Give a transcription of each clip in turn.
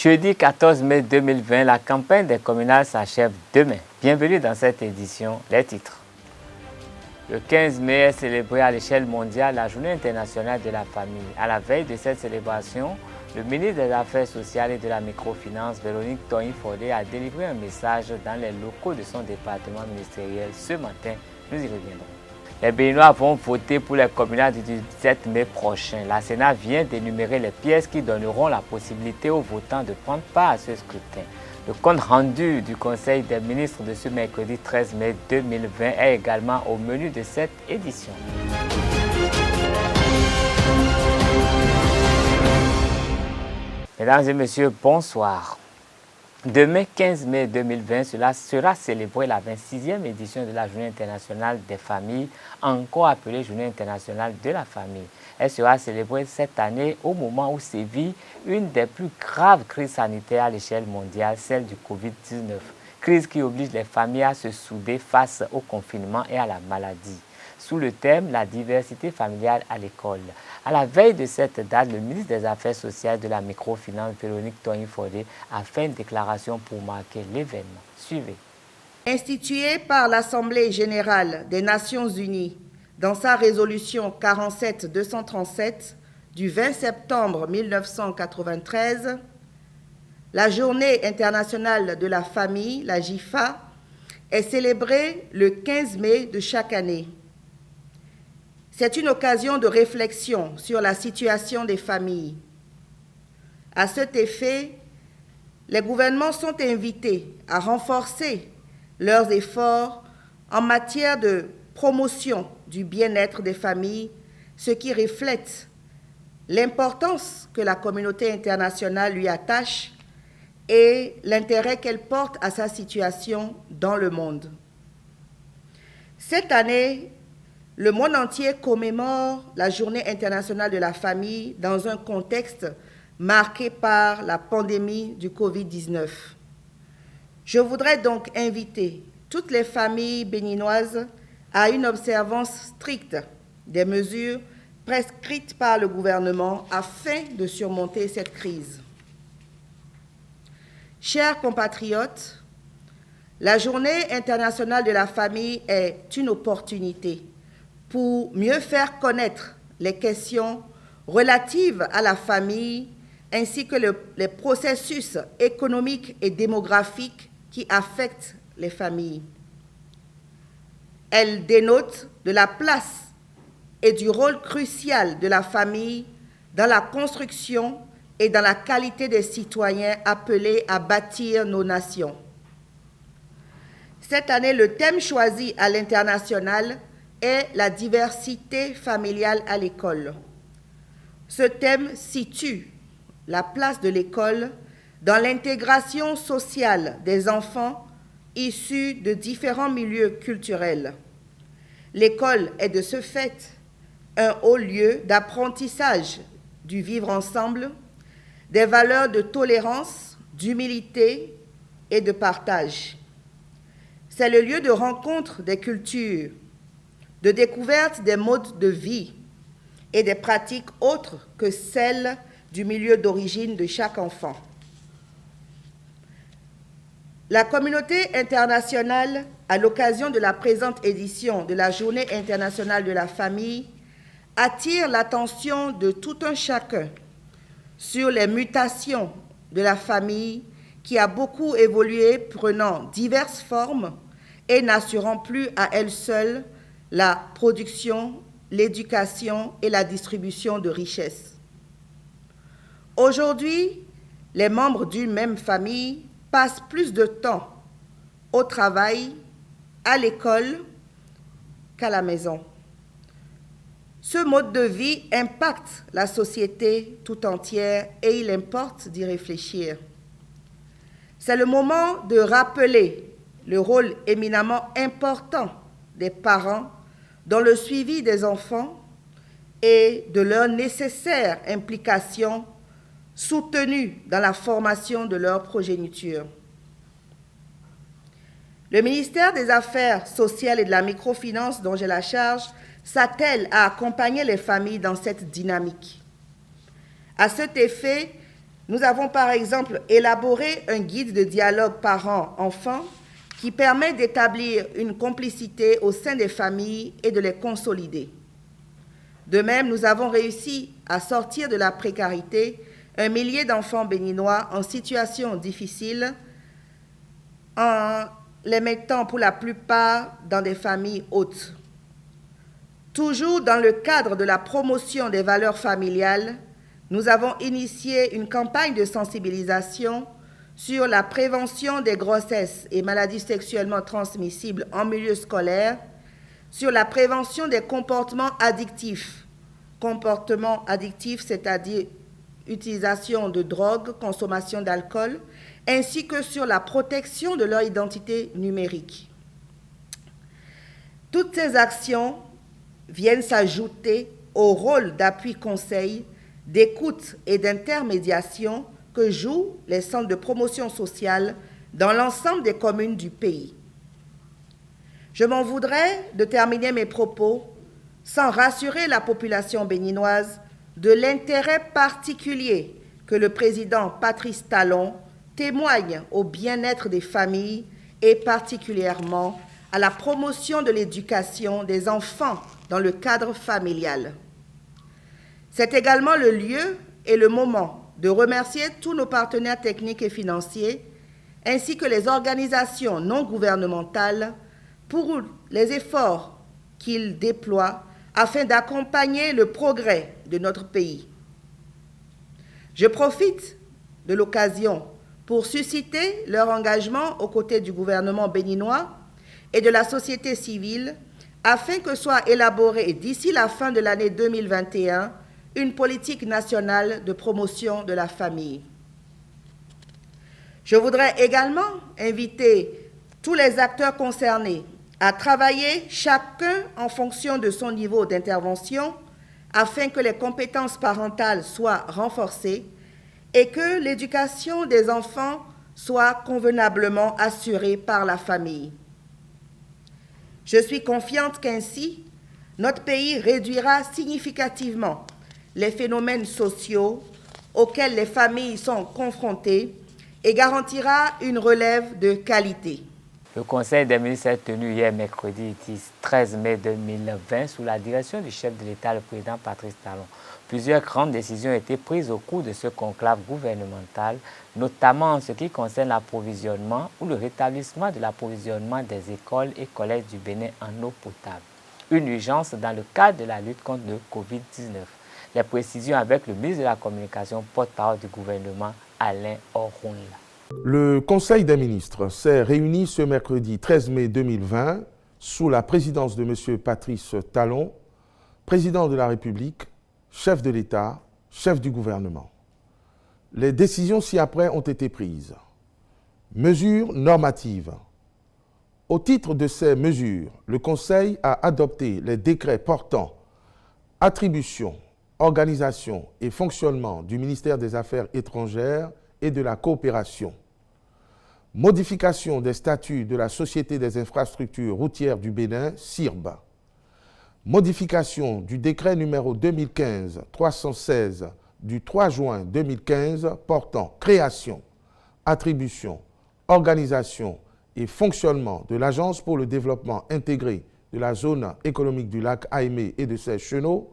Jeudi 14 mai 2020, la campagne des communales s'achève demain. Bienvenue dans cette édition, les titres. Le 15 mai est célébré à l'échelle mondiale la Journée internationale de la famille. À la veille de cette célébration, le ministre des Affaires sociales et de la microfinance, Véronique Toyin-Fordé, a délivré un message dans les locaux de son département ministériel ce matin. Nous y reviendrons. Les Béninois vont voter pour les communales du 17 mai prochain. La Sénat vient d'énumérer les pièces qui donneront la possibilité aux votants de prendre part à ce scrutin. Le compte rendu du Conseil des ministres de ce mercredi 13 mai 2020 est également au menu de cette édition. Mesdames et messieurs, bonsoir. Demain, 15 mai 2020, cela sera célébré la 26e édition de la Journée internationale des familles, encore appelée Journée internationale de la famille. Elle sera célébrée cette année au moment où sévit une des plus graves crises sanitaires à l'échelle mondiale, celle du Covid-19. Crise qui oblige les familles à se souder face au confinement et à la maladie. Sous le thème « La diversité familiale à l'école ». À la veille de cette date, le ministre des Affaires sociales et de la microfinance, Véronique Toyin-Fordé, a fait une déclaration pour marquer l'événement. Suivez. Instituée par l'Assemblée générale des Nations unies dans sa résolution 47-237 du 20 septembre 1993, la Journée internationale de la famille, la JIFA, est célébrée le 15 mai de chaque année. C'est une occasion de réflexion sur la situation des familles. À cet effet, les gouvernements sont invités à renforcer leurs efforts en matière de promotion du bien-être des familles, ce qui reflète l'importance que la communauté internationale lui attache et l'intérêt qu'elle porte à sa situation dans le monde. Cette année, le monde entier commémore la Journée internationale de la famille dans un contexte marqué par la pandémie du Covid-19. Je voudrais donc inviter toutes les familles béninoises à une observance stricte des mesures prescrites par le gouvernement afin de surmonter cette crise. Chers compatriotes, la Journée internationale de la famille est une opportunité pour mieux faire connaître les questions relatives à la famille ainsi que les processus économiques et démographiques qui affectent les familles. Elle dénote de la place et du rôle crucial de la famille dans la construction et dans la qualité des citoyens appelés à bâtir nos nations. Cette année, le thème choisi à l'international est la diversité familiale à l'école. Ce thème situe la place de l'école dans l'intégration sociale des enfants issus de différents milieux culturels. L'école est de ce fait un haut lieu d'apprentissage du vivre ensemble, des valeurs de tolérance, d'humilité et de partage. C'est le lieu de rencontre des cultures, de découverte des modes de vie et des pratiques autres que celles du milieu d'origine de chaque enfant. La communauté internationale, à l'occasion de la présente édition de la Journée internationale de la famille, attire l'attention de tout un chacun sur les mutations de la famille qui a beaucoup évolué, prenant diverses formes et n'assurant plus à elle seule la production, l'éducation et la distribution de richesses. Aujourd'hui, les membres d'une même famille passent plus de temps au travail, à l'école qu'à la maison. Ce mode de vie impacte la société tout entière et il importe d'y réfléchir. C'est le moment de rappeler le rôle éminemment important des parents dans le suivi des enfants et de leur nécessaire implication soutenue dans la formation de leur progéniture. Le ministère des Affaires sociales et de la microfinance, dont j'ai la charge, s'attelle à accompagner les familles dans cette dynamique. À cet effet, Nous avons par exemple élaboré un guide de dialogue parents-enfants qui permet d'établir une complicité au sein des familles et de les consolider. De même, nous avons réussi à sortir de la précarité un millier d'enfants béninois en situation difficile en les mettant pour la plupart dans des familles hautes. Toujours dans le cadre de la promotion des valeurs familiales, nous avons initié une campagne de sensibilisation sur la prévention des grossesses et maladies sexuellement transmissibles en milieu scolaire, sur la prévention des comportements addictifs, c'est-à-dire utilisation de drogue, consommation d'alcool, ainsi que sur la protection de leur identité numérique. Toutes ces actions viennent s'ajouter au rôle d'appui-conseil, d'écoute et d'intermédiation que jouent les centres de promotion sociale dans l'ensemble des communes du pays. Je m'en voudrais de terminer mes propos sans rassurer la population béninoise de l'intérêt particulier que le président Patrice Talon témoigne au bien-être des familles et particulièrement à la promotion de l'éducation des enfants dans le cadre familial. C'est également le lieu et le moment de remercier tous nos partenaires techniques et financiers, ainsi que les organisations non gouvernementales pour les efforts qu'ils déploient afin d'accompagner le progrès de notre pays. Je profite de l'occasion pour susciter leur engagement aux côtés du gouvernement béninois et de la société civile afin que soit élaborée d'ici la fin de l'année 2021 une politique nationale de promotion de la famille. Je voudrais également inviter tous les acteurs concernés à travailler chacun en fonction de son niveau d'intervention afin que les compétences parentales soient renforcées et que l'éducation des enfants soit convenablement assurée par la famille. Je suis confiante qu'ainsi, notre pays réduira significativement les phénomènes sociaux auxquels les familles sont confrontées et garantira une relève de qualité. Le Conseil des ministres est tenu hier mercredi 13 mai 2020 sous la direction du chef de l'État, le président Patrice Talon. Plusieurs grandes décisions ont été prises au cours de ce conclave gouvernemental, notamment en ce qui concerne l'approvisionnement ou le rétablissement de l'approvisionnement des écoles et collèges du Bénin en eau potable. Une urgence dans le cadre de la lutte contre le Covid-19. Les précisions avec le ministre de la Communication, porte-parole du gouvernement, Alain Orunla. Le Conseil des ministres s'est réuni ce mercredi 13 mai 2020 sous la présidence de M. Patrice Talon, président de la République, chef de l'État, chef du gouvernement. Les décisions ci-après ont été prises. Mesures normatives. Au titre de ces mesures, le Conseil a adopté les décrets portant attribution, organisation et fonctionnement du ministère des Affaires étrangères et de la coopération, modification des statuts de la Société des infrastructures routières du Bénin, SIRB, modification du décret numéro 2015-316 du 3 juin 2015 portant création, attribution, organisation et fonctionnement de l'Agence pour le développement intégré de la zone économique du lac Aimé et de ses chenaux,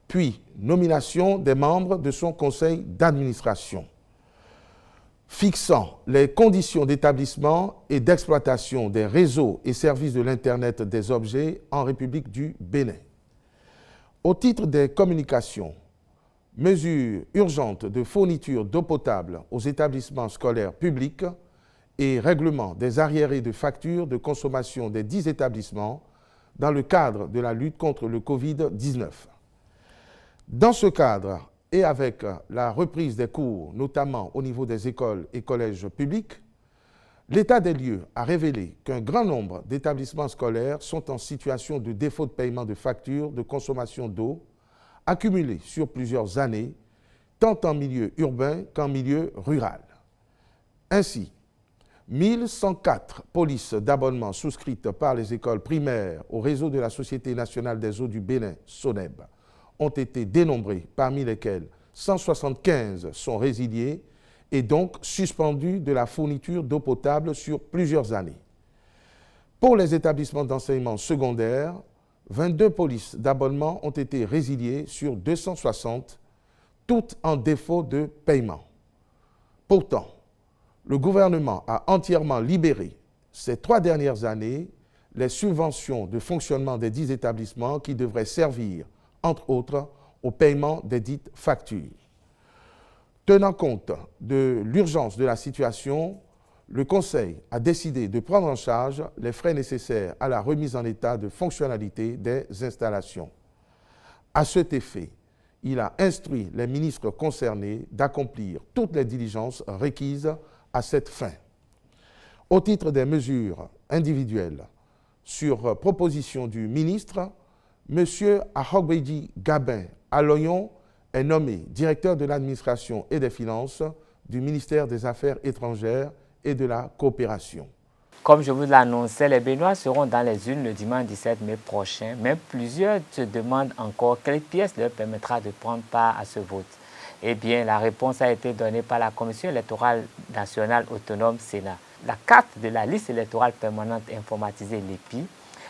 puis nomination des membres de son conseil d'administration, fixant les conditions d'établissement et d'exploitation des réseaux et services de l'Internet des objets en République du Bénin. Au titre des communications, mesures urgentes de fourniture d'eau potable aux établissements scolaires publics et règlement des arriérés de factures de consommation des 10 établissements dans le cadre de la lutte contre le Covid-19. Dans ce cadre, et avec la reprise des cours, notamment au niveau des écoles et collèges publics, l'état des lieux a révélé qu'un grand nombre d'établissements scolaires sont en situation de défaut de paiement de factures de consommation d'eau accumulées sur plusieurs années, tant en milieu urbain qu'en milieu rural. Ainsi, 1104 polices d'abonnement souscrites par les écoles primaires au réseau de la Société nationale des eaux du Bénin, SONEB, ont été dénombrés, parmi lesquels 175 sont résiliés et donc suspendus de la fourniture d'eau potable sur plusieurs années. Pour les établissements d'enseignement secondaire, 22 polices d'abonnement ont été résiliées sur 260, toutes en défaut de paiement. Pourtant, le gouvernement a entièrement libéré ces 3 dernières années les subventions de fonctionnement des 10 établissements qui devraient servir, entre autres, au paiement des dites factures. Tenant compte de l'urgence de la situation, le Conseil a décidé de prendre en charge les frais nécessaires à la remise en état de fonctionnalité des installations. À cet effet, il a instruit les ministres concernés d'accomplir toutes les diligences requises à cette fin. Au titre des mesures individuelles, sur proposition du ministre, M. Ahogbeji Gabin Aloyon est nommé directeur de l'administration et des finances du ministère des Affaires étrangères et de la coopération. Comme je vous l'annonçais, les Béninois seront dans les urnes le dimanche 17 mai prochain, mais plusieurs se demandent encore quelle pièce leur permettra de prendre part à ce vote. Eh bien, la réponse a été donnée par la Commission électorale nationale autonome Sénat. La carte de la liste électorale permanente informatisée l'EPI,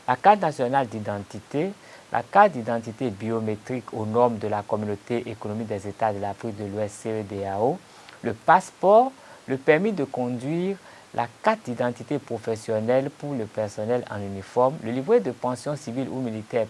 la carte nationale d'identité, la carte d'identité biométrique aux normes de la Communauté économique des États de l'Afrique de l'Ouest CEDEAO, le passeport, le permis de conduire, la carte d'identité professionnelle pour le personnel en uniforme, le livret de pension civile ou militaire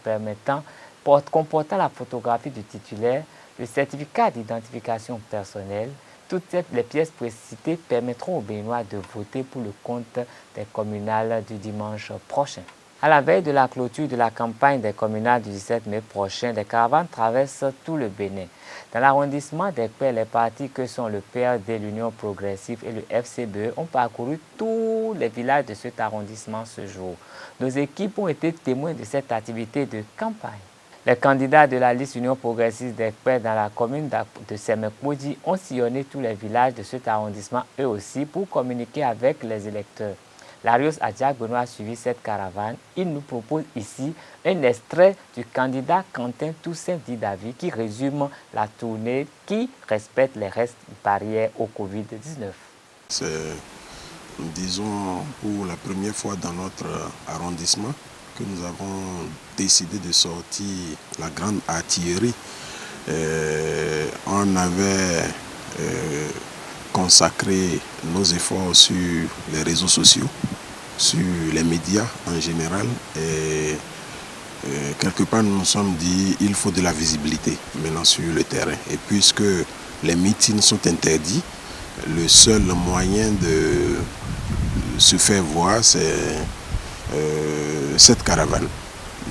comportant la photographie du titulaire, le certificat d'identification personnelle. Toutes les pièces précitées permettront aux Béninois de voter pour le compte des communales du dimanche prochain. À la veille de la clôture de la campagne des communales du 17 mai prochain, des caravanes traversent tout le Bénin. Dans l'arrondissement d'Ekpé, les partis que sont le PRD, l'Union progressive et le FCBE ont parcouru tous les villages de cet arrondissement ce jour. Nos équipes ont été témoins de cette activité de campagne. Les candidats de la liste Union progressive d'Ekpé dans la commune de Semekoudi ont sillonné tous les villages de cet arrondissement eux aussi pour communiquer avec les électeurs. Larios Adjak Benoît a suivi cette caravane. Il nous propose ici un extrait du candidat Quentin Toussaint Didavi qui résume la tournée qui respecte les restes barrières au Covid-19. C'est, disons, pour la première fois dans notre arrondissement que nous avons décidé de sortir la grande artillerie. On avait consacrer nos efforts sur les réseaux sociaux, sur les médias en général. Et quelque part, nous nous sommes dit qu'il faut de la visibilité maintenant sur le terrain. Et puisque les meetings sont interdits, le seul moyen de se faire voir, c'est cette caravane.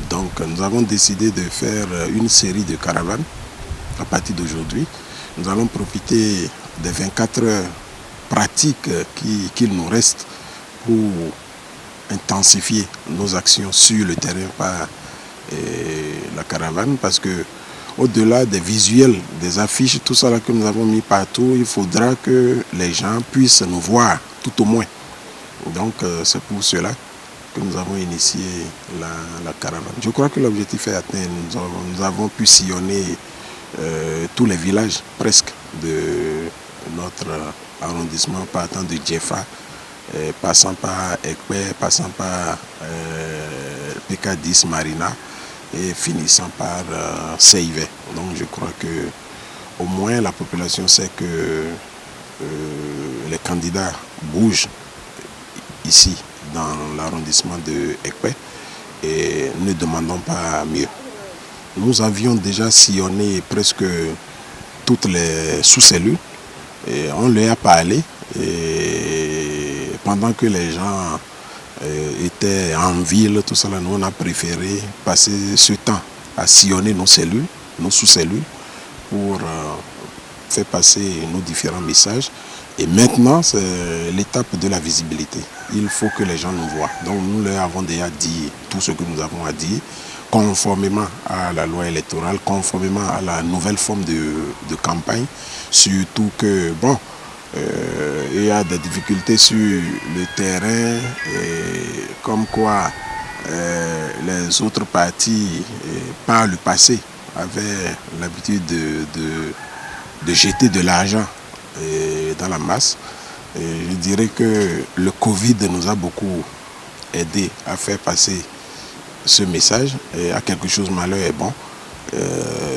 Donc, nous avons décidé de faire une série de caravanes à partir d'aujourd'hui. Nous allons profiter des 24 heures pratiques qu'il nous reste pour intensifier nos actions sur le terrain par la caravane, parce que au-delà des visuels, des affiches, tout ça là que nous avons mis partout, il faudra que les gens puissent nous voir tout au moins. Donc c'est pour cela que nous avons initié la caravane. Je crois que l'objectif est atteint. Nous avons pu sillonner tous les villages presque de notre arrondissement, partant de Djefa, passant par Ekpé, passant par PK10 Marina et finissant par Seivé. Donc je crois que au moins la population sait que les candidats bougent ici dans l'arrondissement de Ekpé et ne demandons pas mieux. Nous avions déjà sillonné presque toutes les sous-cellules et on leur a parlé, et pendant que les gens étaient en ville, tout ça là, nous on a préféré passer ce temps à sillonner nos cellules, nos sous-cellules pour faire passer nos différents messages. Et maintenant, c'est l'étape de la visibilité. Il faut que les gens nous voient. Donc nous leur avons déjà dit tout ce que nous avons à dire, conformément à la loi électorale, conformément à la nouvelle forme de campagne, surtout que, bon, il y a des difficultés sur le terrain, et comme quoi les autres partis, par le passé, avaient l'habitude de jeter de l'argent dans la masse. Et je dirais que le Covid nous a beaucoup aidé à faire passer ce message et à quelque chose malheur est bon.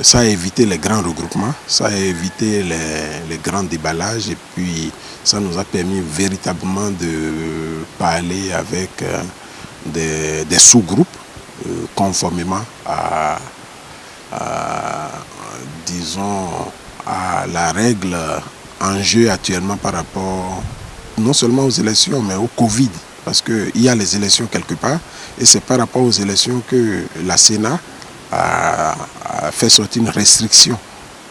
Ça a évité les grands regroupements, ça a évité les grands déballages et puis ça nous a permis véritablement de parler avec des sous-groupes conformément disons, à la règle en jeu actuellement par rapport non seulement aux élections mais au Covid. Parce qu'il y a les élections quelque part et c'est par rapport aux élections que la Sénat a fait sortir une restriction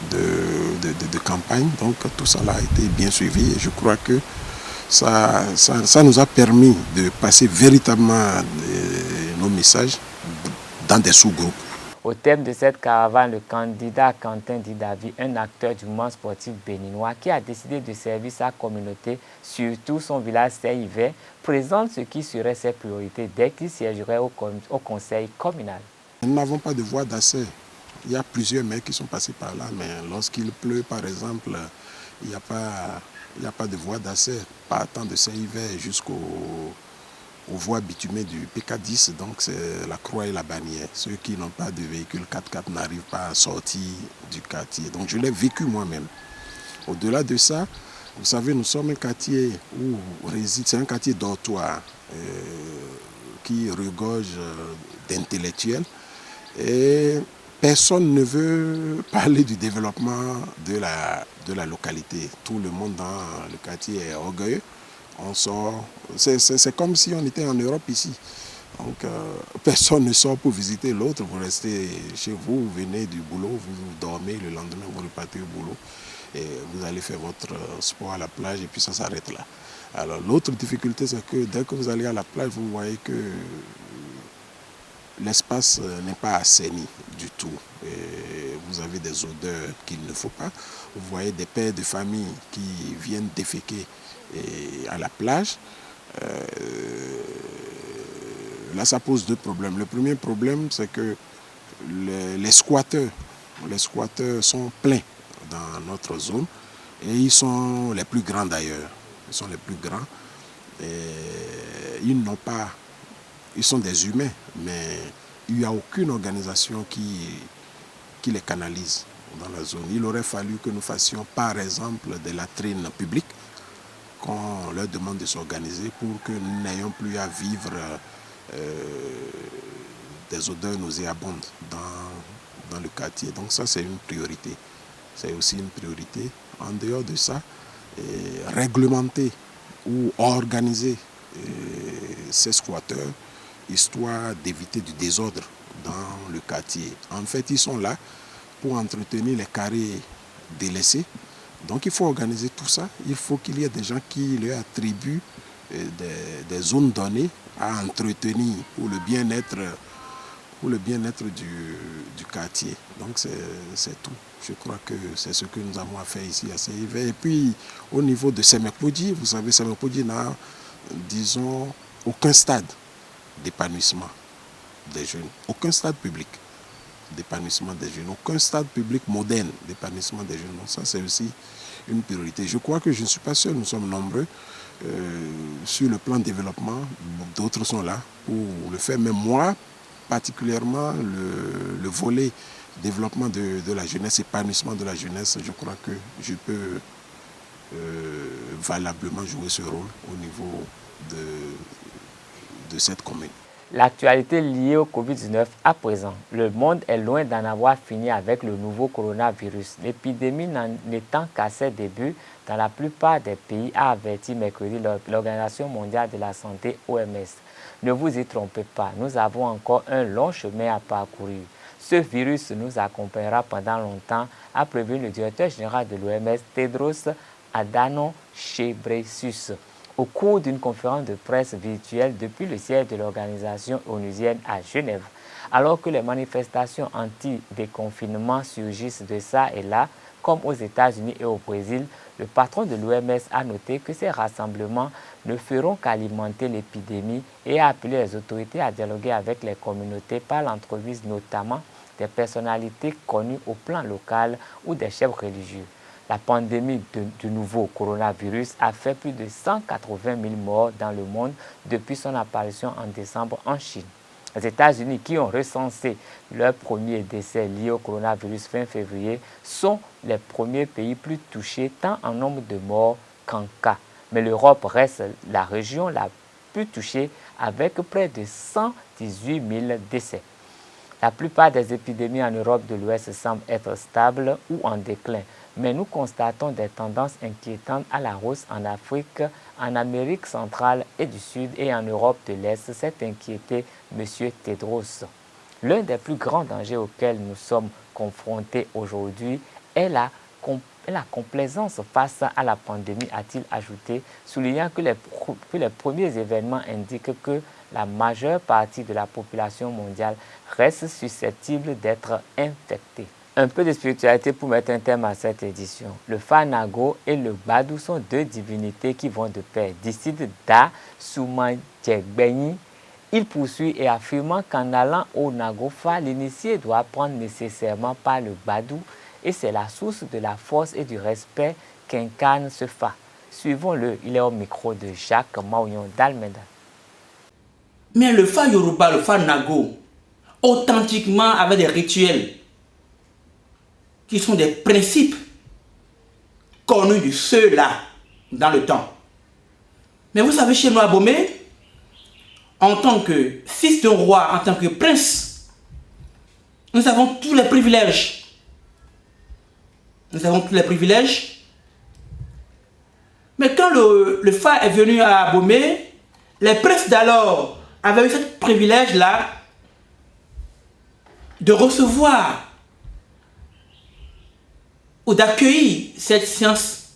de campagne. Donc tout ça a été bien suivi et je crois que ça nous a permis de passer véritablement nos messages dans des sous-groupes. Au terme de cette caravane, le candidat Quentin Didavi, un acteur du mouvement sportif béninois qui a décidé de servir sa communauté, surtout son village Saint-Yves, présente ce qui serait ses priorités dès qu'il siégerait au conseil communal. Nous n'avons pas de voie d'accès. Il y a plusieurs maires qui sont passés par là, mais lorsqu'il pleut, par exemple, il n'y a pas de voie d'accès, partant de Saint-Yves jusqu'aux voies bitumées du PK10, donc c'est la Croix et la Bannière. Ceux qui n'ont pas de véhicule 4x4 n'arrivent pas à sortir du quartier. Donc je l'ai vécu moi-même. Au-delà de ça, vous savez, nous sommes un quartier où réside, c'est un quartier dortoir qui regorge d'intellectuels. Et personne ne veut parler du développement de la localité. Tout le monde dans le quartier est orgueilleux. On sort, c'est comme si on était en Europe ici. Donc personne ne sort pour visiter l'autre. Vous restez chez vous, vous venez du boulot, vous dormez, le lendemain vous repartez au boulot. Et vous allez faire votre sport à la plage et puis ça s'arrête là. Alors l'autre difficulté, c'est que dès que vous allez à la plage, vous voyez que l'espace n'est pas assaini du tout. Et vous avez des odeurs qu'il ne faut pas. Vous voyez des pères de famille qui viennent déféquer à la plage. Là, ça pose deux problèmes. Le premier problème, c'est que les squatteurs sont pleins dans notre zone et ils sont les plus grands d'ailleurs. Ils sont les plus grands. Et ils sont des humains, mais il n'y a aucune organisation qui les canalise dans la zone. Il aurait fallu que nous fassions par exemple des latrines publiques, qu'on leur demande de s'organiser pour que nous n'ayons plus à vivre des odeurs nauséabondes dans le quartier. Donc ça, c'est une priorité. C'est aussi une priorité. En dehors de ça, réglementer ou organiser ces squatteurs, histoire d'éviter du désordre dans le quartier. En fait, ils sont là pour entretenir les carrés délaissés. Donc il faut organiser tout ça. Il faut qu'il y ait des gens qui leur attribuent des zones données à entretenir pour le bien-être du quartier. Donc c'est tout. Je crois que c'est ce que nous avons à faire ici à Saint-Yves. Et puis au niveau de Semekpodji, vous savez, Semekpodji n'a, disons, aucun stade d'épanouissement des jeunes, aucun stade public d'épanouissement des jeunes, aucun stade public moderne d'épanouissement des jeunes. Donc ça, c'est aussi une priorité. Je crois que je ne suis pas seul, nous sommes nombreux sur le plan de développement. D'autres sont là pour le faire, mais moi, particulièrement le volet développement de la jeunesse, épanouissement de la jeunesse, je crois que je peux valablement jouer ce rôle au niveau de cette commune. L'actualité liée au Covid-19 à présent. Le monde est loin d'en avoir fini avec le nouveau coronavirus. L'épidémie n'étant qu'à ses débuts dans la plupart des pays, a averti mercredi l'Organisation mondiale de la santé, OMS. Ne vous y trompez pas, nous avons encore un long chemin à parcourir. Ce virus nous accompagnera pendant longtemps, a prévu le directeur général de l'OMS, Tedros Adhanom Ghebreyesus, au cours d'une conférence de presse virtuelle depuis le siège de l'organisation onusienne à Genève. Alors que les manifestations anti-déconfinement surgissent de ça et là, comme aux États-Unis et au Brésil, le patron de l'OMS a noté que ces rassemblements ne feront qu'alimenter l'épidémie et a appelé les autorités à dialoguer avec les communautés par l'entrevue notamment des personnalités connues au plan local ou des chefs religieux. La pandémie du nouveau coronavirus a fait plus de 180 000 morts dans le monde depuis son apparition en décembre en Chine. Les États-Unis, qui ont recensé leur premier décès lié au coronavirus fin février, sont les premiers pays plus touchés tant en nombre de morts qu'en cas. Mais l'Europe reste la région la plus touchée avec près de 118 000 décès. La plupart des épidémies en Europe de l'Ouest semblent être stables ou en déclin, mais nous constatons des tendances inquiétantes à la hausse en Afrique, en Amérique centrale et du Sud et en Europe de l'Est, s'est inquiété M. Tedros. L'un des plus grands dangers auxquels nous sommes confrontés aujourd'hui est la complaisance face à la pandémie, a-t-il ajouté, soulignant que les premiers événements indiquent que la majeure partie de la population mondiale reste susceptible d'être infectée. Un peu de spiritualité pour mettre un terme à cette édition. Le Fa Nago et le Badou sont deux divinités qui vont de pair. Décide Da Soumanjegbenyi, il poursuit et affirmant qu'en allant au Nagofa, l'initié doit apprendre nécessairement par le Badou et c'est la source de la force et du respect qu'incarne ce Fa. Suivons-le, il est au micro de Jacques Maouillon d'Almeda. Mais le Fa Yoruba, le Fa Nago, authentiquement avec des rituels qui sont des principes connus de ceux-là dans le temps. Mais vous savez, chez nous à Bomé, en tant que fils d'un roi, en tant que prince, nous avons tous les privilèges. Nous avons tous les privilèges. Mais quand le Fa est venu à Bomé, les princes d'alors avaient eu ce privilège-là de recevoir ou d'accueillir cette science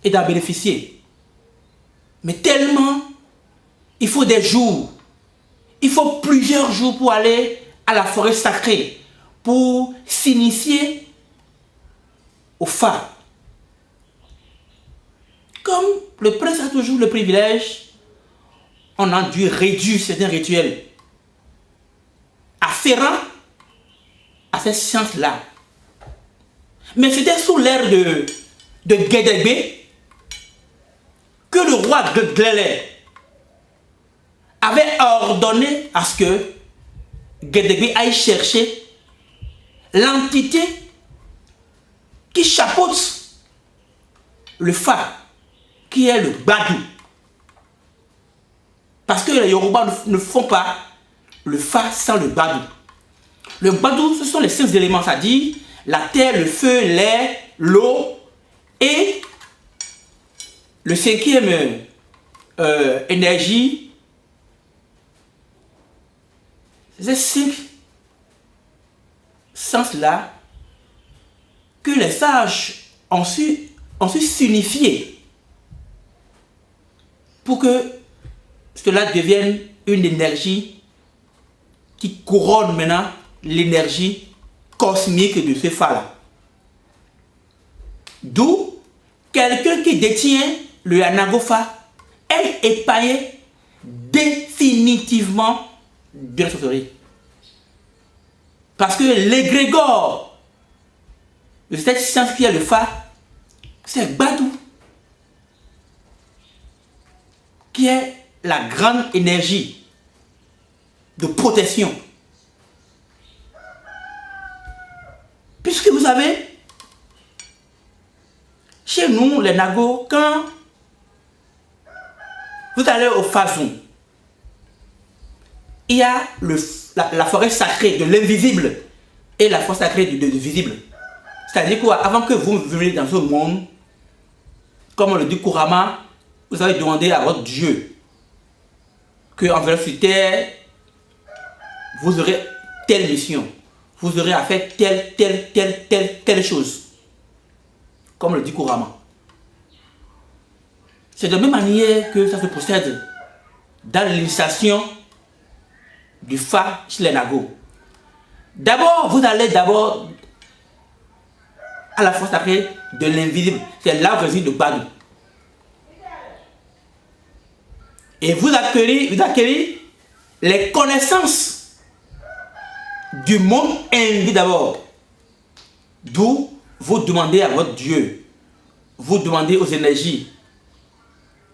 et d'en bénéficier. Mais tellement, il faut des jours, il faut plusieurs jours pour aller à la forêt sacrée, pour s'initier au Fa. Comme le prince a toujours le privilège, on a dû réduire certains rituels afférents à cette science-là. Mais c'était sous l'ère de Guédégbé que le roi Glélé avait ordonné à ce que Guédégbé aille chercher l'entité qui chapeaute le Fa, qui est le Badou. Parce que les Yoruba ne font pas le Fa sans le Badou. Le Badou, ce sont les 5 éléments, c'est-à-dire la terre, le feu, l'air, l'eau et le 5e énergie. Ces 5 sens-là que les sages ont su s'unifier pour que cela devienne une énergie qui couronne maintenant l'énergie cosmique de ce Fa-là. D'où quelqu'un qui détient le Nagofa est épaillé définitivement de la sorcellerie. Parce que l'égrégore de cette science qui est le Fa, c'est Badou, qui est la grande énergie de protection. Puisque vous savez, chez nous, les Nagos, quand vous allez au Fazoum, il y a la forêt sacrée de l'invisible et la forêt sacrée du visible. C'est-à-dire qu'avant que vous veniez dans ce monde, comme on le dit couramment, vous avez demandé à votre Dieu qu'en venant sur terre, vous aurez telle mission. Vous aurez à faire telle chose. Comme le dit couramment. C'est de la même manière que ça se procède dans l'initiation du Fa chez les Nagos. D'abord, vous allez à la force sacrée de l'invisible. C'est là où réside le Badou. Et vous acquérez les connaissances du monde invisible d'abord. D'où vous demandez à votre Dieu vous demandez aux énergies,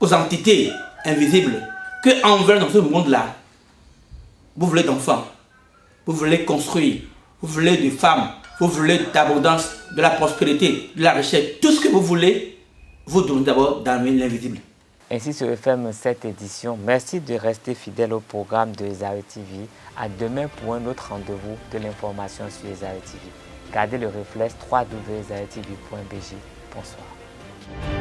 aux entités invisibles, que en veulent dans ce monde-là. Vous voulez d'enfants, vous voulez construire, vous voulez de femmes, vous voulez d'abondance, de la prospérité, de la richesse, tout ce que vous voulez, vous demandez d'abord d'amener l'invisible. Ainsi se referme cette édition. Merci de rester fidèle au programme de Ezari TV. À demain pour un autre rendez-vous de l'information sur Ezari TV. Gardez le réflexe www.ezaritv.bg. Bonsoir.